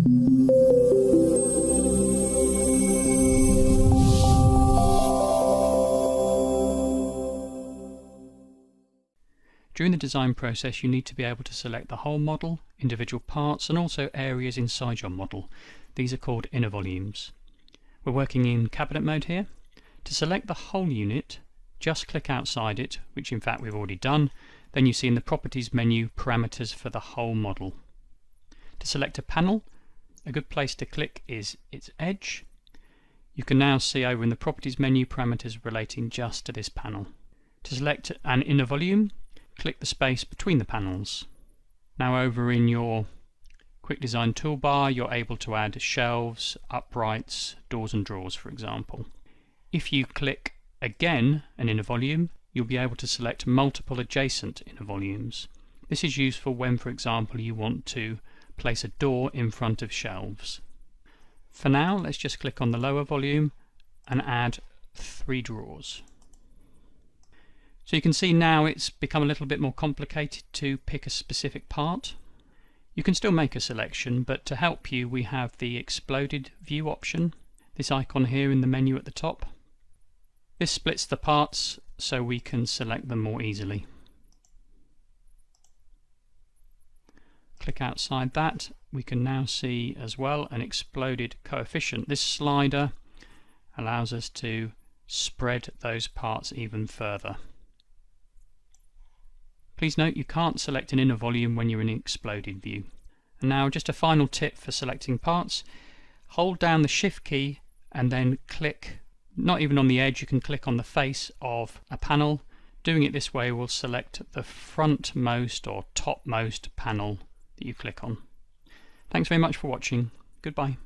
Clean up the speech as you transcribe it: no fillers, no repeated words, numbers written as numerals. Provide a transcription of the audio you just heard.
During the design process, you need to be able to select the whole model, individual parts, and also areas inside your model. These are called inner volumes. We're working in cabinet mode here. To select the whole unit, just click outside it, which in fact we've already done. Then you see in the Properties menu parameters for the whole model. To select a panel, a good place to click is its edge. You can now see over in the Properties menu parameters relating just to this panel. To select an inner volume, click the space between the panels. Now over in your Quick Design toolbar, you're able to add shelves, uprights, doors and drawers, for example. If you click again an inner volume, you'll be able to select multiple adjacent inner volumes. This is useful when, for example, you want to place a door in front of shelves. For now, let's just click on the lower volume and add 3 drawers. So you can see now it's become a little bit more complicated to pick a specific part. You can still make a selection, but to help you we have the exploded view option, this icon here in the menu at the top. This splits the parts so we can select them more easily. Click outside that, we can now see as well an exploded coefficient. This slider allows us to spread those parts even further. Please note you can't select an inner volume when you're in an exploded view. And now just a final tip for selecting parts. Hold down the Shift key and then click, not even on the edge, you can click on the face of a panel. Doing it this way will select the frontmost or topmost panel that you click on. Thanks very much for watching. Goodbye.